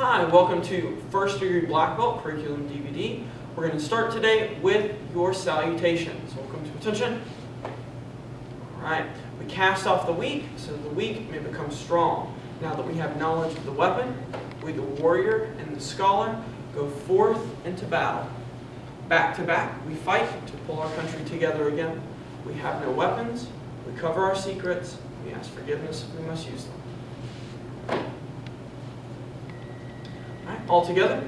Hi, welcome to First Degree Black Belt Curriculum DVD. We're going to start today with your salutations. Welcome to attention. Alright, we cast off the weak so that the weak may become strong. Now that we have knowledge of the weapon, we the warrior and the scholar go forth into battle. Back to back, we fight to pull our country together again. We have no weapons, we cover our secrets, we ask forgiveness if we must use them. All together.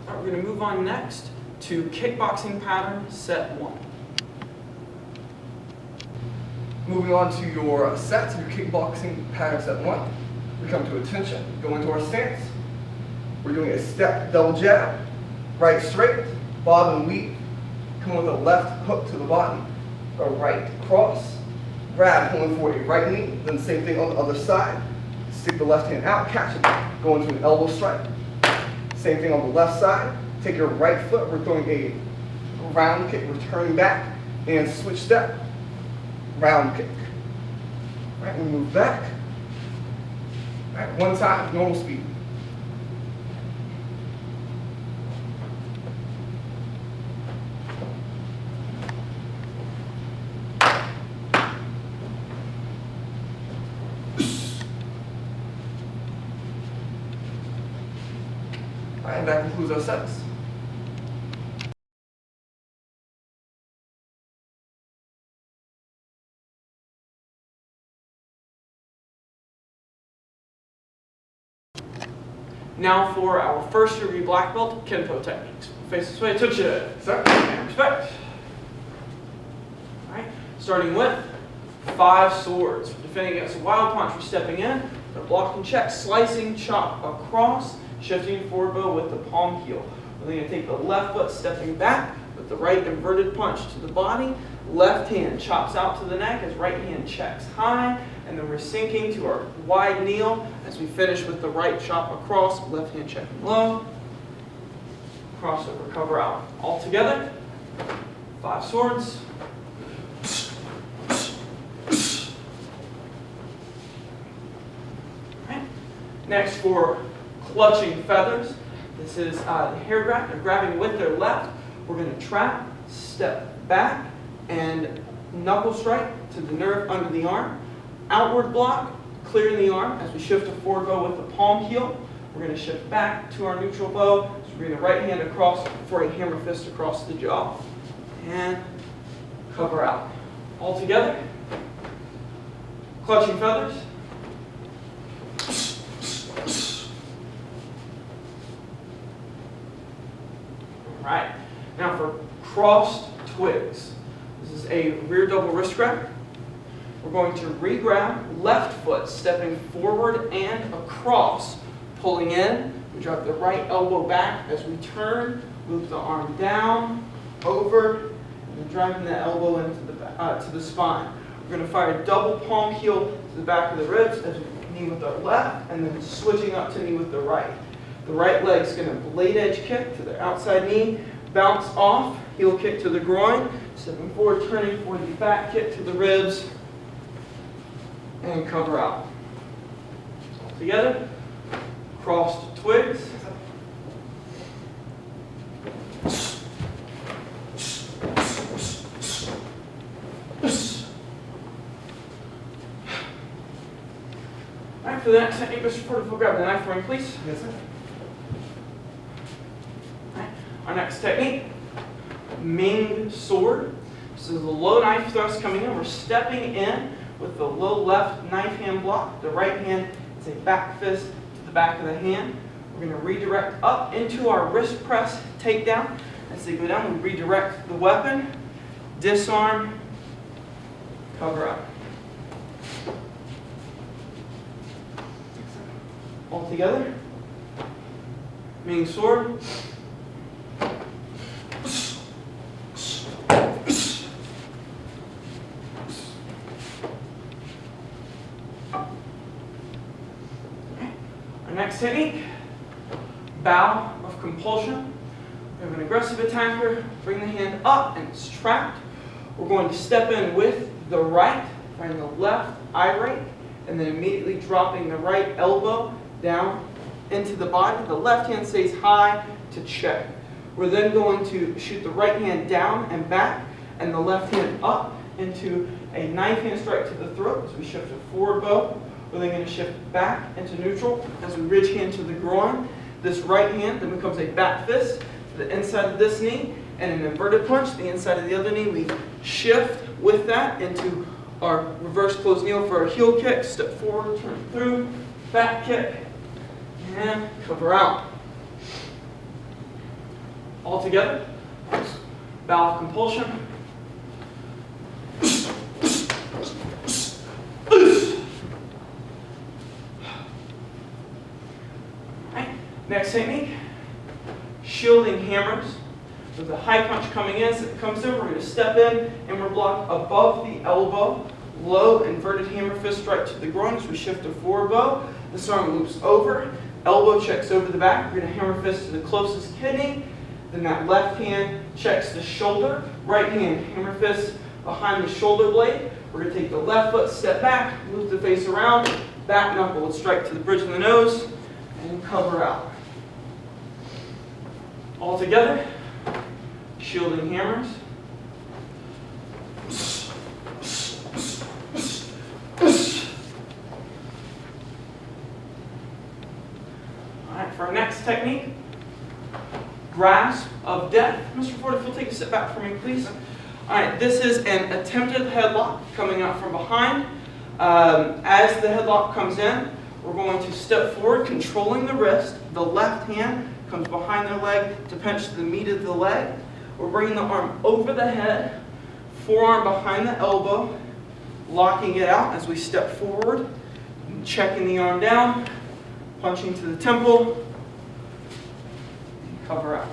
We're going to move on next to kickboxing pattern set 1. Moving on to your sets, your kickboxing pattern set 1. We come to attention, go into our stance. We're doing a step double jab, right straight, bottom weave, come with a left hook to the body, a right cross, grab, pulling for a right knee, then same thing on the other side, stick the left hand out, catch it, go into an elbow strike. Same thing on the left side, take your right foot, we're throwing a round kick, returning back, and switch step, round kick. All right, we move back, all right, one time, normal speed. And that concludes our sets. Now for our first degree black belt Kenpo techniques. Face this way, attention. Sir. And respect. Alright, starting with 5 swords. Defending against a wild punch, we're stepping in, the block and check, slicing, chop across, shifting forward bow with the palm heel. We're going to take the left foot stepping back with the right inverted punch to the body. Left hand chops out to the neck as right hand checks high. And then we're sinking to our wide kneel as we finish with the right chop across, left hand checking low. Crossover, cover out. All together, 5 swords. Right. Next for clutching feathers. This is the hair grab. They're grabbing with their left. We're going to trap, step back, and knuckle strike to the nerve under the arm. Outward block, clearing the arm as we shift to forward bow with the palm heel. We're going to shift back to our neutral bow. So we bring the right hand across for a hammer fist across the jaw. And cover out. All together. Clutching feathers. Alright, now for crossed twigs. This is a rear double wrist grab. We're going to re-grab left foot, stepping forward and across, pulling in. We drop the right elbow back as we turn, loop the arm down, over, and then driving the elbow into to the spine. We're going to fire a double palm heel to the back of the ribs as we knee with our left, and then switching up to knee with the right. The right leg's going to blade edge kick to the outside knee, bounce off, heel kick to the groin, stepping forward, turning for the back kick to the ribs, and cover out. All together, crossed twigs. All right, for the next technique, Mr. Porterfield, grab the knife for me, please. Yes, sir. Our next technique, Ming sword. This is the low knife thrust coming in. We're stepping in with the low left knife hand block. The right hand is a back fist to the back of the hand. We're going to redirect up into our wrist press takedown. As they go down, we redirect the weapon, disarm, cover up. All together, Ming sword. Next technique, bow of of compulsion. We have an aggressive attacker, bring the hand up and it's trapped. We're going to step in with the right, find the left eye rake, and then immediately dropping the right elbow down into the body. The left hand stays high to check. We're then going to shoot the right hand down and back, and the left hand up into a knife hand strike to the throat as we shift a forward bow. We're then going to shift back into neutral as we ridge hand to the groin. This right hand then becomes a back fist to the inside of this knee, and an inverted punch, the inside of the other knee. We shift with that into our reverse closed kneel for a heel kick, step forward, turn through, back kick, and cover out. All together, bow of compulsion. Right. Next technique, shielding hammers. With a high punch coming in, as it comes in, we're going to step in and we're blocked above the elbow. Low inverted hammer fist strike to the groin as we shift a forward bow. This arm loops over, elbow checks over the back. We're going to hammer fist to the closest kidney. Then that left hand checks the shoulder. Right hand hammer fist behind the shoulder blade. We're going to take the left foot, step back, move the face around, back knuckle would strike to the bridge of the nose, and cover out. All together, shielding hammers. All right, for our next technique, grasp of death. Mr. Ford, if you'll take a step back for me, please. All right, this is an attempted headlock coming out from behind. As the headlock comes in, we're going to step forward, controlling the wrist. The left hand comes behind their leg to pinch the meat of the leg. We're bringing the arm over the head, forearm behind the elbow, locking it out as we step forward, checking the arm down, punching to the temple, and cover out.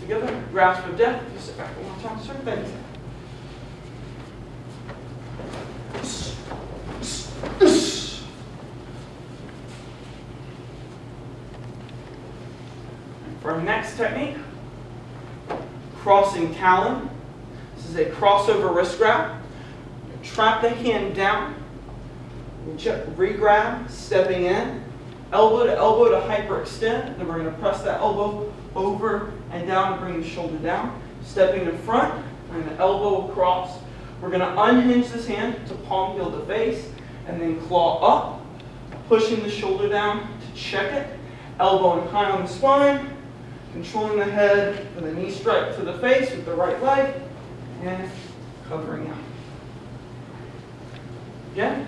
Together, grasp of death. Just sit back one more time, sir. Thank you. For our next technique, crossing talon. This is a crossover wrist grab. Trap the hand down. Re-grab, stepping in. Elbow to hyperextend. Then we're going to press that elbow over and down and bring the shoulder down. Stepping in front, bring the elbow across. We're going to unhinge this hand to palm heel the face, and then claw up, pushing the shoulder down to check it. Elbow high on the spine. Controlling the head with a knee strike to the face with the right leg, and covering out. Again,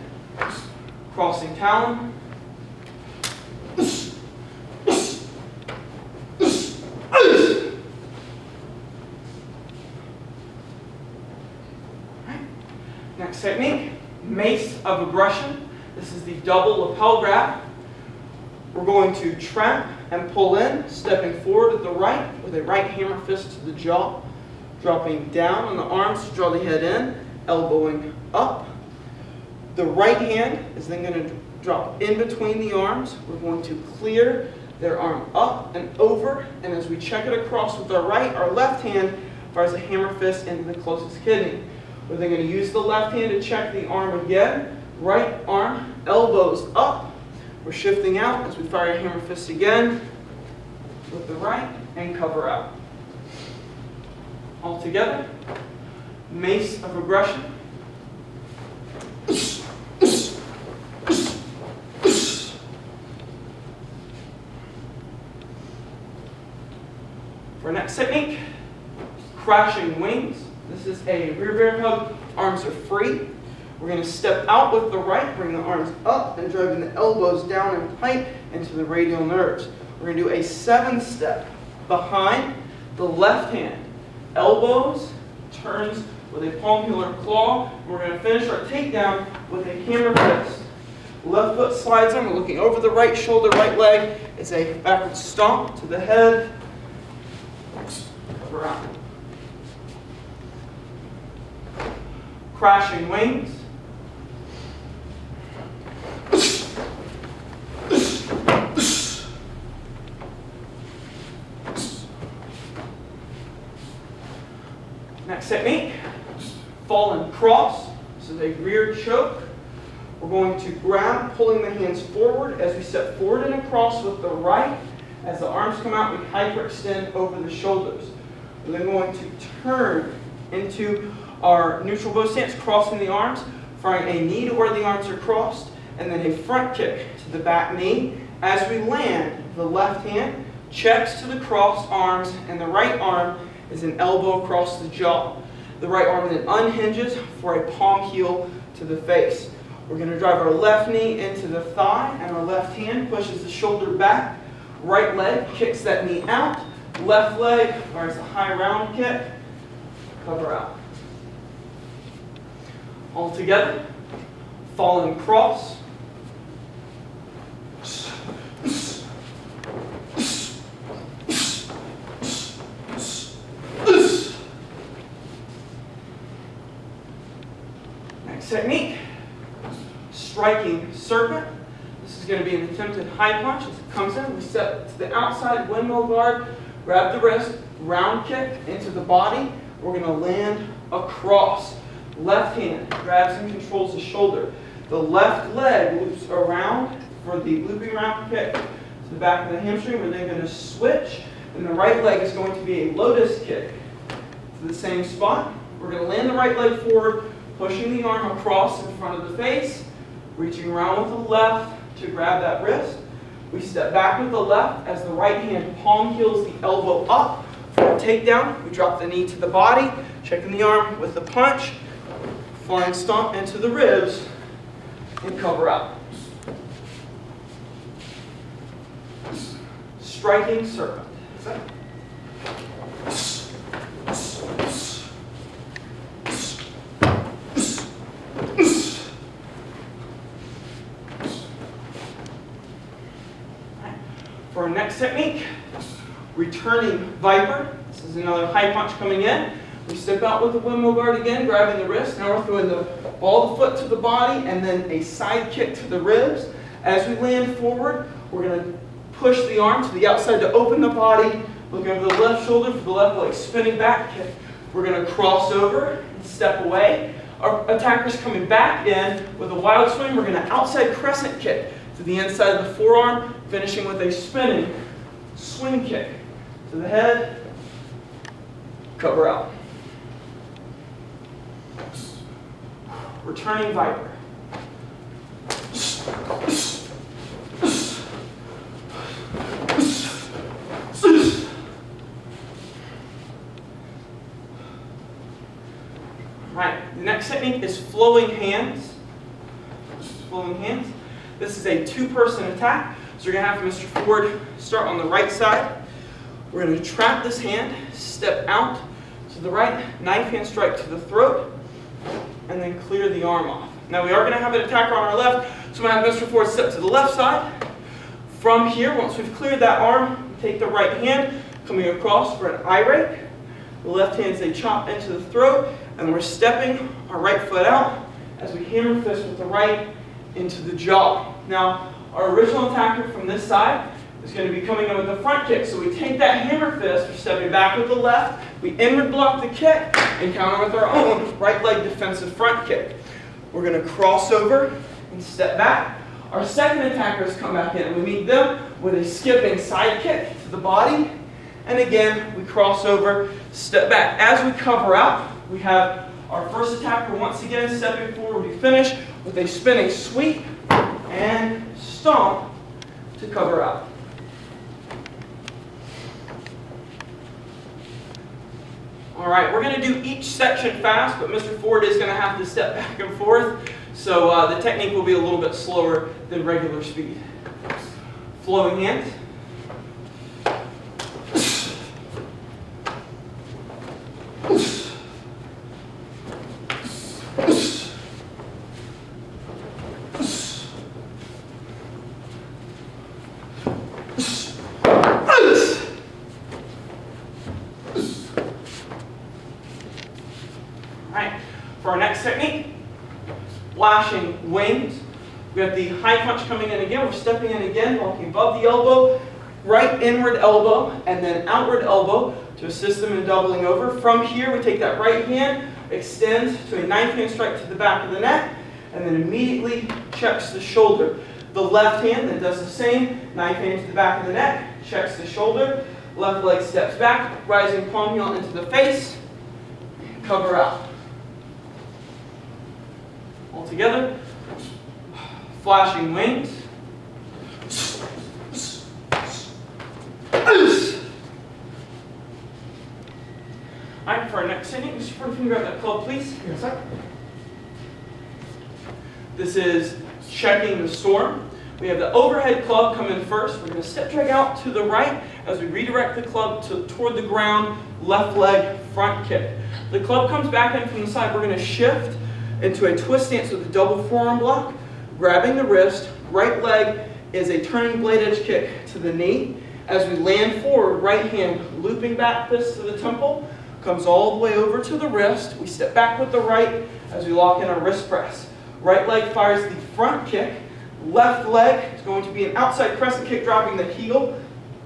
crossing talon. Right. Next technique, mace of aggression. This is the double lapel grab. We're going to trap and pull in, stepping forward with the right, with a right hammer fist to the jaw, dropping down on the arms to draw the head in, elbowing up. The right hand is then going to drop in between the arms. We're going to clear their arm up and over, and as we check it across with our right, our left hand fires a hammer fist into the closest kidney. We're then going to use the left hand to check the arm again. Right arm, elbows up. We're shifting out as we fire a hammer fist again with the right and cover out. All together, mace of aggression. For our next technique, crashing wings. This is a rear bear hug. Arms are free. We're going to step out with the right, bring the arms up, and driving the elbows down and tight into the radial nerves. We're going to do a 7-step behind the left hand. Elbows, turns with a palm heel or claw. We're going to finish our takedown with a hammer fist. Left foot slides in. We're looking over the right shoulder, right leg. It's a backward stomp to the head. Cover out. Crashing wings. Next technique, fallen cross. This is a rear choke. We're going to grab, pulling the hands forward as we step forward and across with the right. As the arms come out, we hyperextend over the shoulders. We're then going to turn into our neutral bow stance, crossing the arms, firing a knee to where the arms are crossed, and then a front kick to the back knee. As we land, the left hand checks to the crossed arms, and the right arm is an elbow across the jaw. The right arm then unhinges for a palm heel to the face. We're going to drive our left knee into the thigh, and our left hand pushes the shoulder back. Right leg kicks that knee out. Left leg fires a high round kick. Cover out. All together. Fallen cross. Next technique. Striking serpent. This is going to be an attempted high punch. As it comes in, we step to the outside windmill guard, grab the wrist, round kick into the body. We're going to land across. Left hand grabs and controls the shoulder. The left leg loops around for the looping round kick to the back of the hamstring. We're then going to switch, and the right leg is going to be a lotus kick to the same spot. We're going to land the right leg forward, pushing the arm across in front of the face, reaching around with the left to grab that wrist. We step back with the left as the right hand palm heels the elbow up for a takedown. We drop the knee to the body, checking the arm with the punch, flying stomp into the ribs, and cover out. Striking serpent. For our next technique, returning viper. This is another high punch coming in. We step out with the windmill guard again, grabbing the wrist. Now we're throwing the ball of the foot to the body and then a side kick to the ribs. As we land forward, we're going to push the arm to the outside to open the body, looking over the left shoulder for the left leg, spinning back kick. We're going to cross over and step away. Our attacker's coming back in with a wild swing. We're going to outside crescent kick to the inside of the forearm, finishing with a spinning swing kick to the head, cover out. Returning viper. Alright, the next technique is flowing hands. Flowing hands. This is a two-person attack. So you're going to have Mr. Ford start on the right side. We're going to trap this hand, step out to the right, knife hand strike to the throat, and then clear the arm off. Now we are going to have an attacker on our left, so I'm going to have Mr. Ford step to the left side. From here, once we've cleared that arm, we take the right hand, coming across for an eye rake. The left hand is a chop into the throat, and we're stepping our right foot out as we hammer fist with the right into the jaw. Now, our original attacker from this side is going to be coming in with a front kick. So we take that hammer fist, we're stepping back with the left, we inward block the kick, and counter with our own right leg defensive front kick. We're going to cross over and step back. Our second attackers come back in, and we meet them with a skipping side kick to the body. And again, we cross over, step back. As we cover out, we have our first attacker once again stepping forward. We finish with a spinning sweep and stomp to cover out. All right, we're going to do each section fast, but Mr. Ford is going to have to step back and forth, so the technique will be a little bit slower than regular speed. Flowing hands. For our next technique, flashing wings. We have the high punch coming in again. We're stepping in again, walking above the elbow, right inward elbow and then outward elbow to assist them in doubling over. From here, we take that right hand, extends to a knife hand strike to the back of the neck, and then immediately checks the shoulder. The left hand then does the same, knife hand to the back of the neck, checks the shoulder, left leg steps back, rising palm heel into the face, cover out. All together, flashing wings. Alright, for our next inning, Mr. Ford, can you grab that club, please? Yes, sir. This is checking the storm. We have the overhead club come in first. We're going to step drag out to the right as we redirect the club toward the ground, left leg, front kick. The club comes back in from the side. We're going to shift into a twist stance with a double forearm block, grabbing the wrist. Right leg is a turning blade edge kick to the knee. As we land forward, right hand looping back fist to the temple, comes all the way over to the wrist. We step back with the right as we lock in our wrist press. Right leg fires the front kick. Left leg is going to be an outside crescent kick, dropping the heel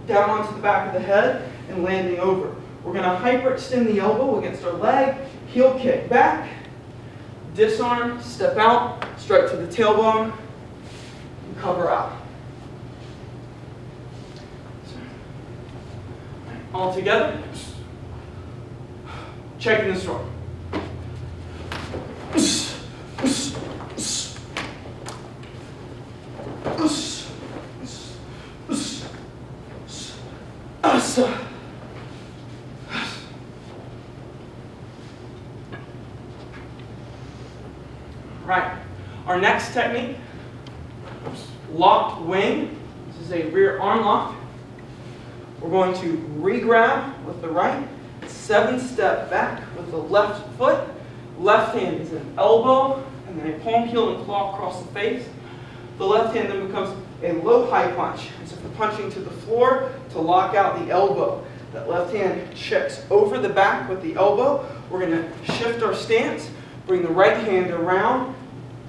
down onto the back of the head and landing over. We're going to hyperextend the elbow against our leg, heel kick back, disarm, step out, strike to the tailbone, and cover out. All together, checking the storm. Right. Our next technique, locked wing. This is a rear arm lock. We're going to re-grab with the right, 7-step back with the left foot. Left hand is an elbow, and then a palm heel and claw across the face. The left hand then becomes a low high punch, as if we're punching to the floor to lock out the elbow. That left hand checks over the back with the elbow. We're going to shift our stance, bring the right hand around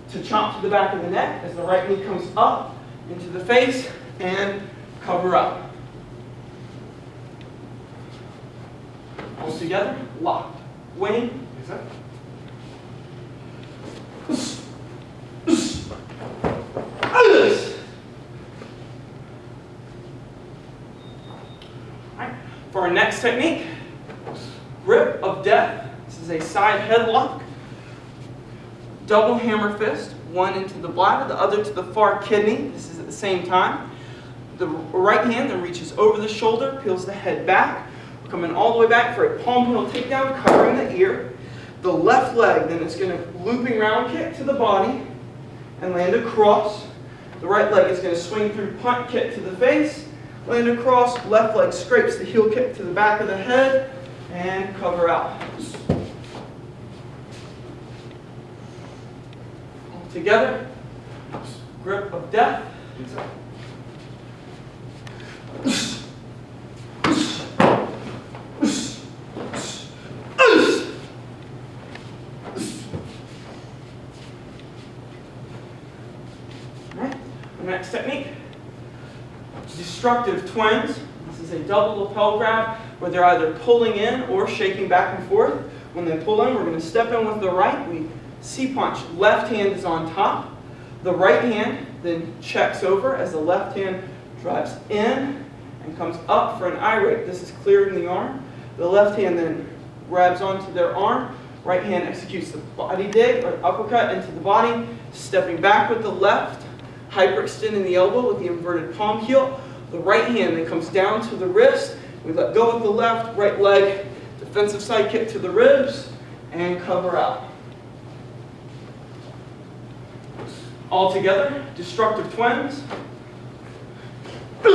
to chomp to the back of the neck as the right knee comes up into the face and cover up. All together, locked. Wing. Yes, sir. Alright, for our next technique, grip of death. This is a side headlock. Double hammer fist, one into the bladder, the other to the far kidney. This is at the same time. The right hand then reaches over the shoulder, peels the head back. We're coming all the way back for a palm heel takedown, covering the ear. The left leg then is going to looping round kick to the body and land across. The right leg is going to swing through punt kick to the face, land across. Left leg scrapes the heel kick to the back of the head and cover out. All together, grip of death. Next technique, destructive twins. This is a double lapel grab where they're either pulling in or shaking back and forth. When they pull in, we're going to step in with the right. We C-punch. Left hand is on top. The right hand then checks over as the left hand drives in and comes up for an eye rake. This is clearing the arm. The left hand then grabs onto their arm. Right hand executes the body dig or uppercut into the body, stepping back with the left. Hyperextending the elbow with the inverted palm heel. The right hand then comes down to the wrist. We let go with the left, right leg, defensive side kick to the ribs, and cover out. All together, destructive twins. All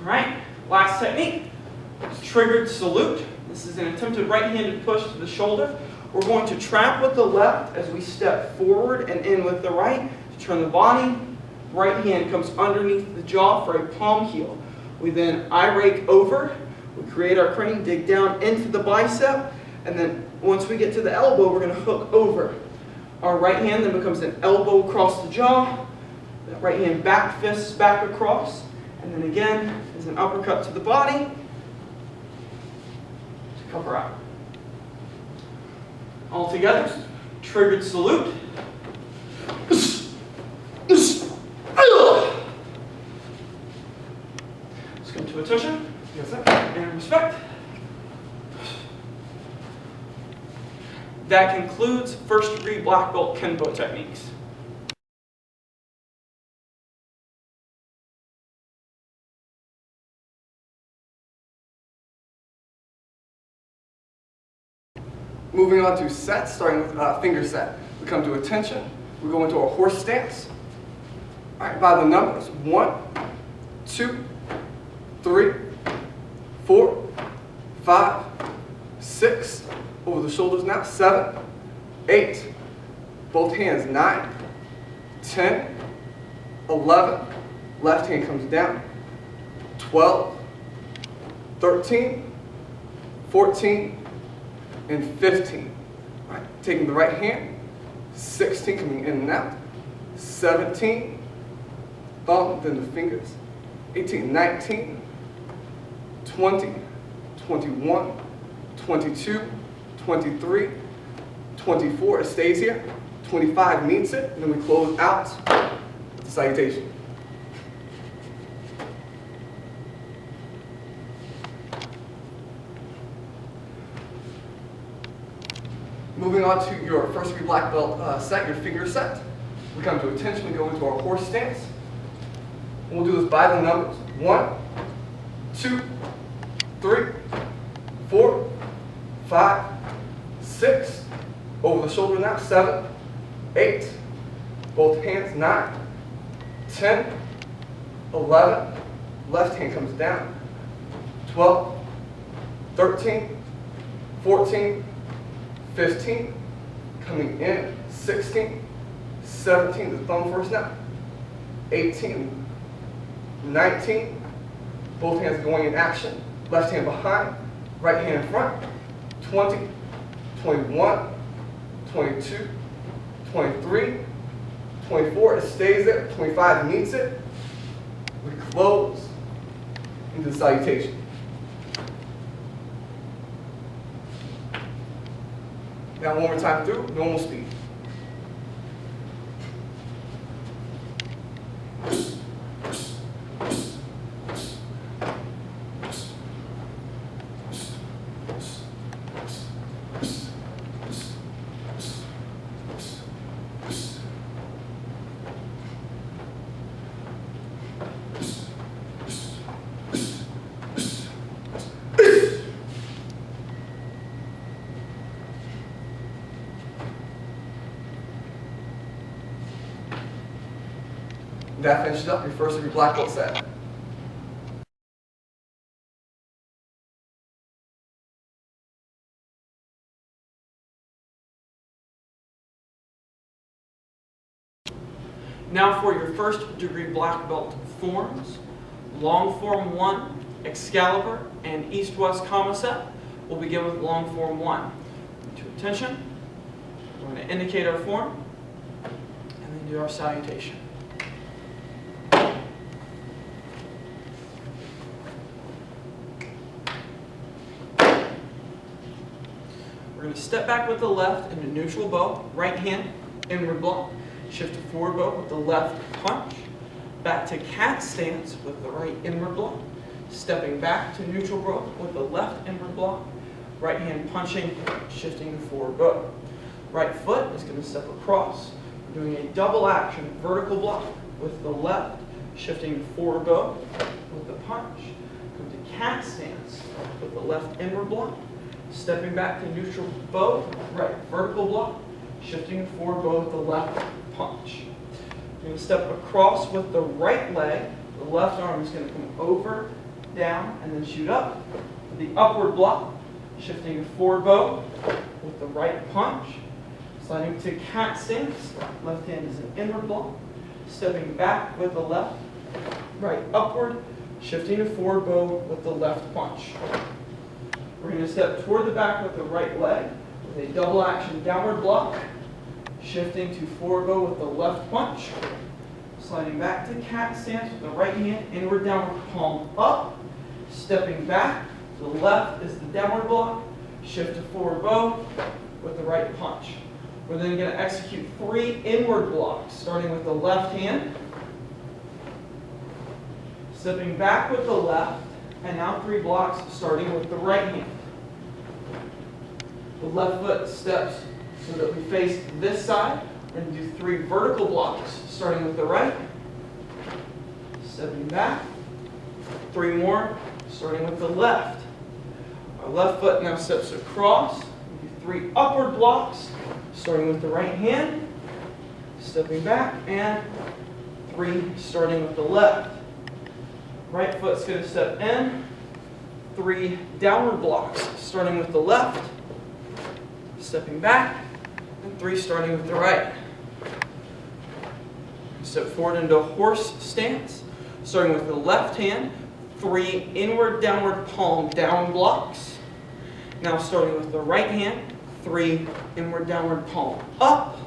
right, last technique, triggered salute. This is an attempted right-handed push to the shoulder. We're going to trap with the left as we step forward and in with the right to turn the body. Right hand comes underneath the jaw for a palm heel. We then eye rake over. We create our crane, dig down into the bicep, and then once we get to the elbow, we're going to hook over. Our right hand then becomes an elbow across the jaw. That right hand back fist back across. And then again is an uppercut to the body to cover out. All together, triggered salute. Let's come to attention. Yes, sir. And respect. That concludes first degree black belt Kenpo techniques. Moving on to sets, starting with finger set. We come to attention. We go into a horse stance. All right, by the numbers. 1, 2, 3, 4, 5, 6. Over the shoulders now. 7, 8. Both hands. 9, 10, 11. Left hand comes down. 12, 13, 14, and 15. All right, taking the right hand. 16 coming in and out. 17, thumb, then the fingers. 18, 19, 20, 21, 22, 23, 24, it stays here. 25 meets it, and then we close out with the salutation. Moving on to your first degree black belt set, your finger set. We come to attention, we go into our horse stance. And we'll do this by the numbers. 1, 2, 3, 4, 5, 6. Over the shoulder now. 7, 8. Both hands. 9, 10, 11. Left hand comes down. 12, 13, 14, 15, coming in. 16, 17, the thumb first now. 18, 19, both hands going in action. Left hand behind, right hand in front. 20, 21, 22, 23, 24, it stays there. 25 meets it. We close into the salutation. Now one more time through, normal speed. That finishes up your first of your black belt set. Now for your first degree black belt forms, long form 1, Excalibur, and east-west comma set. We'll begin with long form 1. To attention, we're going to indicate our form, and then do our salutation. We're going to step back with the left into neutral bow, right hand, inward block, shift to forward bow with the left punch, back to cat stance with the right inward block, stepping back to neutral bow with the left inward block, right hand punching, shifting to forward bow. Right foot is going to step across, we're doing a double action vertical block with the left, shifting to forward bow with the punch, come to cat stance with the left inward block, stepping back to neutral bow, right vertical block, shifting forward bow with the left punch. You're going to step across with the right leg. The left arm is going to come over, down, and then shoot up. The upward block, shifting forward bow with the right punch. Sliding to cat stance. Left hand is an inward block. Stepping back with the left, right upward, shifting to forward bow with the left punch. We're going to step toward the back with the right leg with a double action downward block, shifting to forward bow with the left punch, sliding back to cat stance with the right hand, inward downward palm up, stepping back, to the left is the downward block, shift to forward bow with the right punch. We're then going to execute 3 inward blocks, starting with the left hand, stepping back with the left, and now 3 blocks starting with the right hand. The left foot steps so that we face this side. We're going to do 3 vertical blocks, starting with the right, stepping back, 3 more, starting with the left. Our left foot now steps across. We do 3 upward blocks, starting with the right hand, stepping back, and 3 starting with the left. Right foot's going to step in, 3 downward blocks, starting with the left, stepping back, and 3 starting with the right. Step forward into a horse stance, starting with the left hand, 3 inward downward palm down blocks. Now starting with the right hand, 3 inward downward palm up,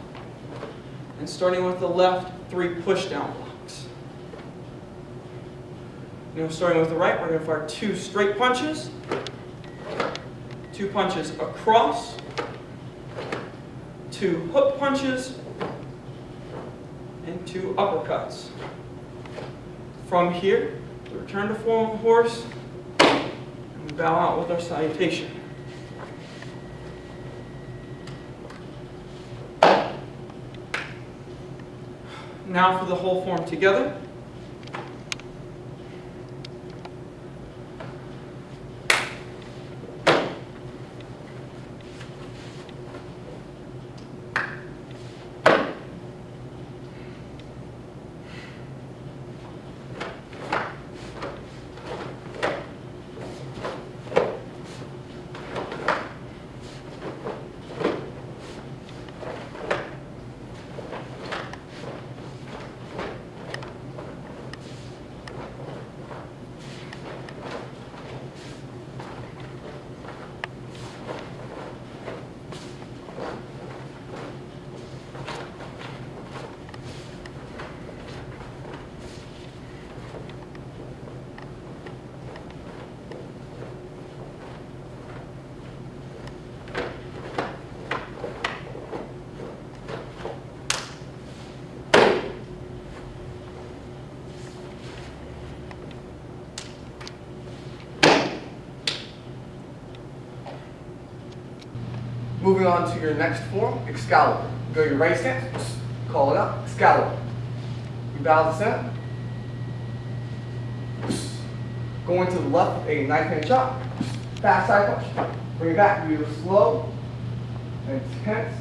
and starting with the left, 3 push down blocks. Now starting with the right, we're going to fire 2 straight punches, 2 punches across, 2 hook punches, and 2 uppercuts. From here, we return to formal horse, and we bow out with our salutation. Now for the whole form together. Moving on to your next form, Excalibur. Go to your right stance, call it out, Excalibur. You bow to the center. Going to the left, a knife hand chop, fast side punch. Bring it back, do a slow and intense.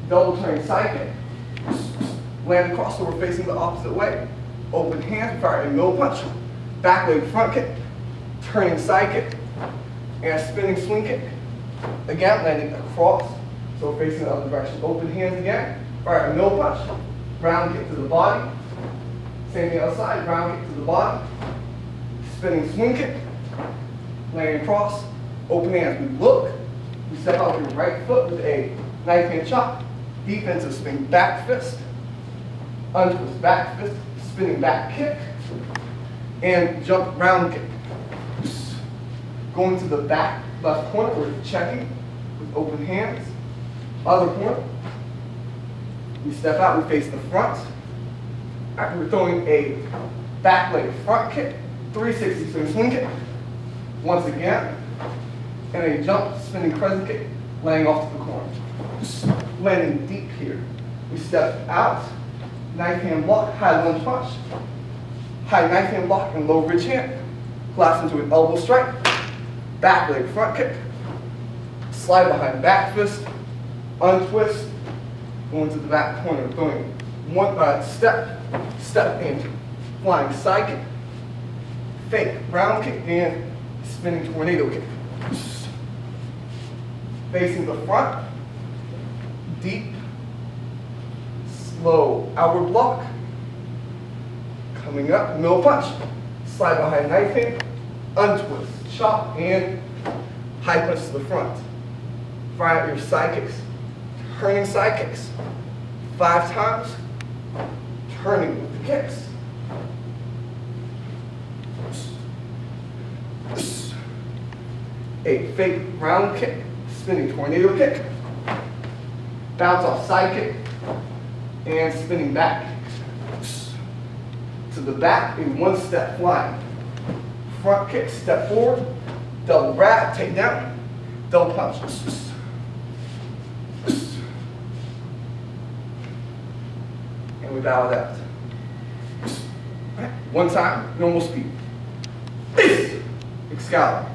Double turning side kick. Land across so we're facing the opposite way. Open hands, fire a middle punch. Back leg front kick, turning side kick, and a spinning swing kick. Again, landing across, so we're facing the other direction. Open hands again, fire a middle punch, round kick to the body. Same thing outside, round kick to the body. Spinning swing kick, landing across, open hands. We look, we step out with your right foot with a knife hand chop, defensive spin back fist, untwist back fist, spinning back kick, and jump round kick. Going to the back left corner, we're checking with open hands. Other corner, we step out, we face the front. After we're throwing a back leg front kick, 360 spin swing kick. Once again, and a jump spinning crescent kick, laying off to the corner. Landing deep here. We step out, knife hand block, high lunge punch, high knife hand block and low ridge hand, collapse into an elbow strike, back leg front kick, slide behind back fist, untwist, going to the back corner, throwing one step into flying side kick, fake round kick, and spinning tornado kick. Facing the front, deep, slow outward block, coming up, middle punch, slide behind knife hand, untwist, chop, and high punch to the front. Fire out your side kicks, turning side kicks. 5 times, turning with the kicks. A fake round kick, spinning tornado kick, bounce off side kick, and spinning back. To the back, a 1-step flying. Front kick, step forward, double grab, take down, double punch. And we bow it out. Right. One time, normal speed. Excalibur.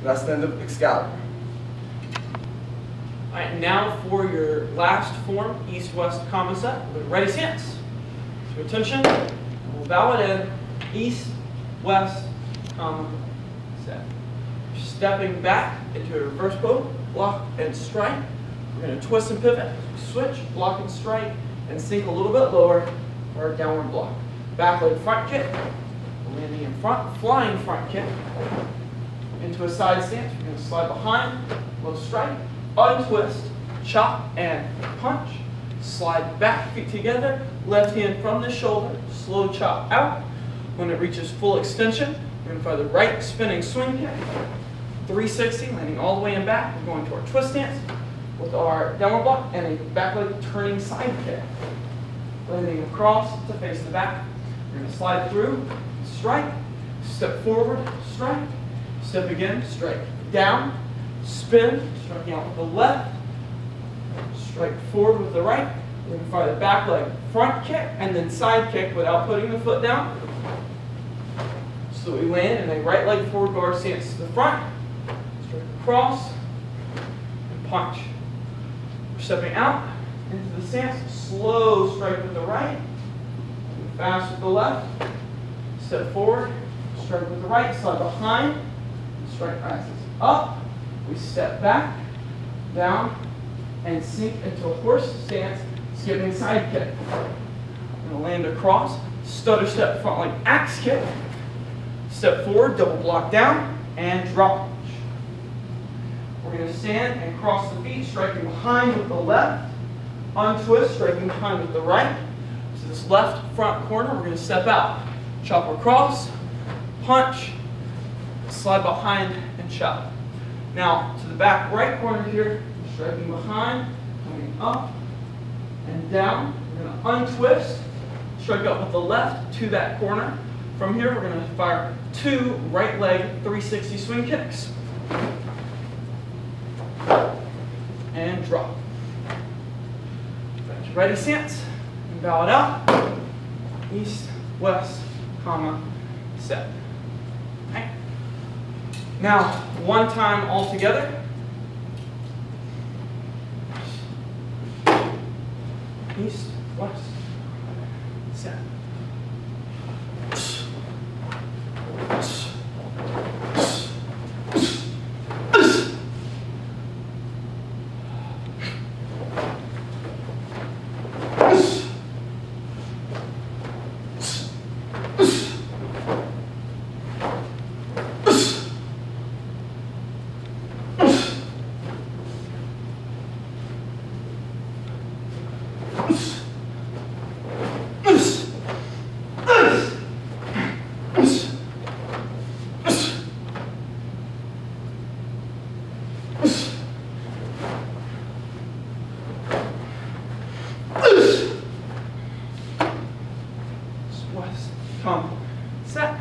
That's the end of Excalibur. All right, now for your last form, east-west comma set. Ready, stance. So attention, we'll bow it in, east, west, comma, set. Stepping back into a reverse bow, block and strike. We're going to twist and pivot, switch, block and strike, and sink a little bit lower for our downward block. Back leg front kick, landing in front, flying front kick. Into a side stance, we're going to slide behind, low strike, untwist, chop and punch, slide back feet together, left hand from the shoulder, slow chop out. When it reaches full extension, we're going to fire the right spinning swing kick, 360, landing all the way and back. We're going to our twist stance with our downward block and a back leg turning side kick. Landing across to face the back. We're going to slide through, strike, step forward, strike, step again, strike down, spin, striking out with the left, strike forward with the right. We're going to fire the back leg front kick and then side kick without putting the foot down. So we land in a right leg forward guard stance to the front, strike across, and punch. We're stepping out into the stance, slow strike with the right, fast with the left, step forward, strike with the right, slide behind, strike rises up, we step back, down, and sink into a horse stance, skipping side kick. We're going to land across, stutter step front leg axe kick, step forward, double block down, and drop punch. We're going to stand and cross the feet, striking behind with the left, untwist, striking behind with the right. So this left front corner, we're going to step out, chop across, punch, slide behind and chop. Now to the back right corner here, striking behind, coming up and down. We're going to untwist, strike up with the left to that corner. From here, we're going to fire 2 right leg 360 swing kicks. And drop. Ready, stance, and bow it out. East, west, comma, set. Okay. Now, one time all together. East, west, set. come set.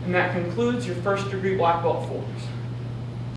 And that concludes your first degree black belt forms.